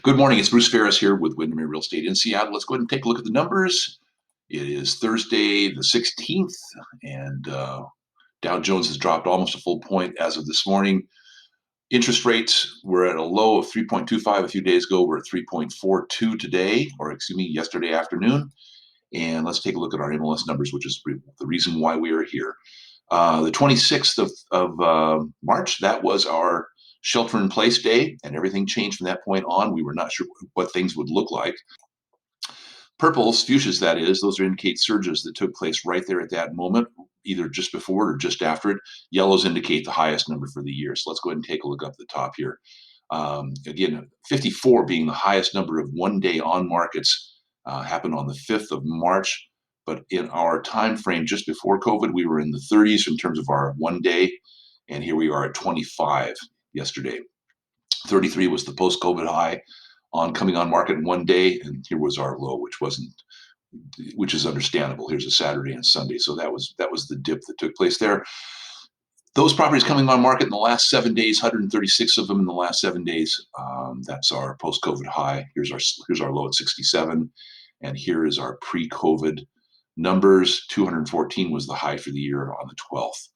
Good morning, it's Bruce Phares here with Windermere Real Estate in Seattle. Let's go ahead and take a look at the numbers. It is Thursday the 16th, and Dow Jones has dropped almost a full point as of this morning. Interest rates were at a low of 3.25 a few days ago. We're at 3.42 today, or excuse me, yesterday afternoon. And let's take a look at our MLS numbers, which is the reason why we are here. The 26th of March, that was our shelter-in-place day, and everything changed from that point on. We were not sure what things would look like. Purples, fuchsias that is, those indicate surges that took place right there at that moment, either just before it or just after it. Yellows indicate the highest number for the year. So let's go ahead and take a look up at the top here. Again, 54 being the highest number of one-day on markets happened on the 5th of March. But in our time frame just before COVID, we were in the 30s in terms of our one day, and here we are at 25 yesterday. 33 was the post-COVID high on coming on market in one day, and here was our low, which is understandable. Here's a Saturday and Sunday, so that was the dip that took place there. Those properties coming on market in the last 7 days, 136 of them in the last 7 days. That's our post-COVID high. Here's our low at 67, and here is our pre-COVID numbers. 214 was the high for the year on the 12th.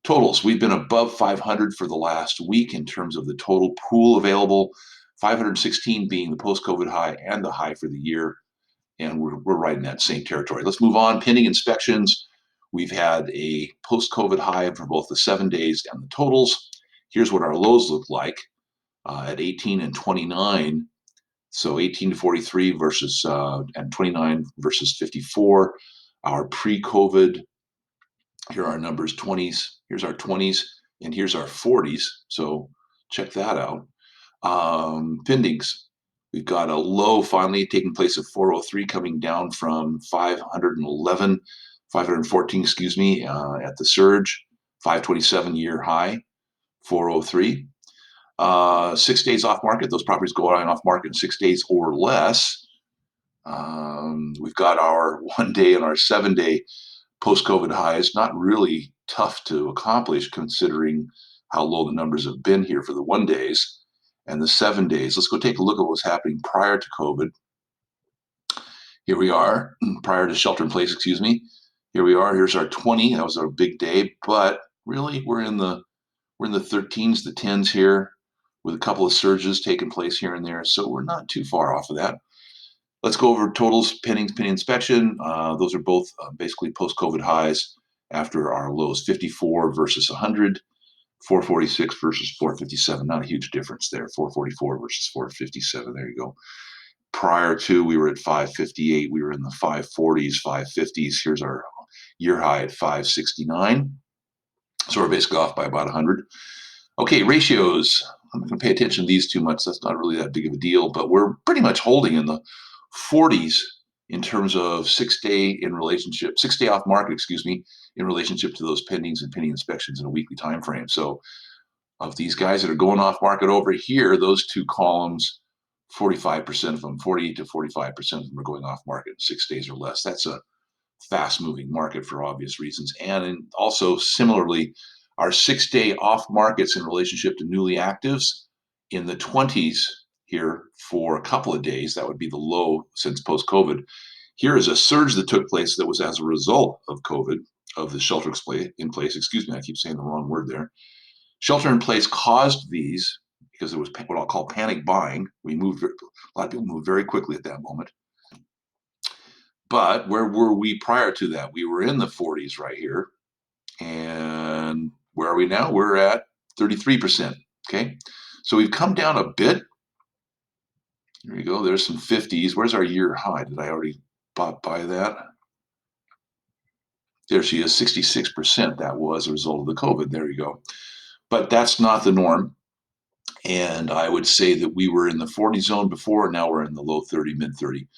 Totals, we've been above 500 for the last week in terms of the total pool available, 516 being the post-COVID high and the high for the year, and we're right in that same territory. Let's move on. Pending inspections, we've had a post-COVID high for both the 7 days and the totals. Here's what our lows look like at 18 and 29. So 18 to 43 versus and 29 versus 54. Our pre-COVID, here are our numbers, 20s. Here's our 20s, and here's our 40s. So check that out. Pendings, we've got a low finally taking place of 403, coming down from 514, excuse me, at the surge. 527 year high, 403. 6 days off market, those properties go off market in 6 days or less. We've got our 1 day and our 7 day post-COVID highs. Not really tough to accomplish considering how low the numbers have been here for the 1 days and the 7 days. Let's go take a look at what was happening prior to COVID. Here we are, prior to shelter in place, excuse me. Here we are, here's our 20, that was our big day, but really we're in the 13s, the 10s here, with a couple of surges taking place here and there, so we're not too far off of that. Let's go over totals, pending inspection. Those are both basically post-COVID highs after our lows, 54 versus 100, 446 versus 457. Not a huge difference there, 444 versus 457, there you go. Prior to, we were at 558, we were in the 540s, 550s. Here's our year high at 569. So we're basically off by about 100. Okay, ratios. I'm not going to pay attention to these too much. That's not really that big of a deal, but we're pretty much holding in the 40s in terms of 6 day off market, excuse me, in relationship to those pendings and pending inspections in a weekly time frame. So of these guys that are going off market over here, those two columns, 45% of them, 40 to 45% of them are going off market in 6 days or less. That's a fast moving market for obvious reasons. And also similarly, our 6 day off markets in relationship to newly actives in the 20s here for a couple of days. That would be the low since post-COVID. Here is a surge that took place that was as a result of COVID, of the shelter in place. Excuse me, I keep saying the wrong word there. Shelter in place caused these because it was what I'll call panic buying. A lot of people moved very quickly at that moment. But where were we prior to that? We were in the 40s right here. And where are we now? We're at 33%. Okay. So we've come down a bit. There you go. There's some 50s. Where's our year high? Did I already pop by that? There she is, 66%. That was a result of the COVID. There you go. But that's not the norm. And I would say that we were in the 40 zone before. Now we're in the low 30, mid 30.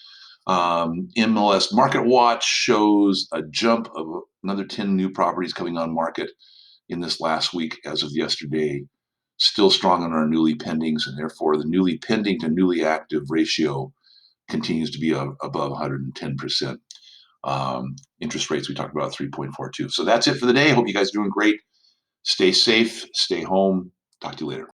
NWMLS Mkt Watch shows a jump of another 10 new properties coming on market in this last week as of yesterday. Still strong on our newly pendings, and therefore the newly pending to newly active ratio continues to be above 110%. Interest rates, we talked about 3.42. So that's it for the day. Hope you guys are doing great. Stay safe, stay home. Talk to you later.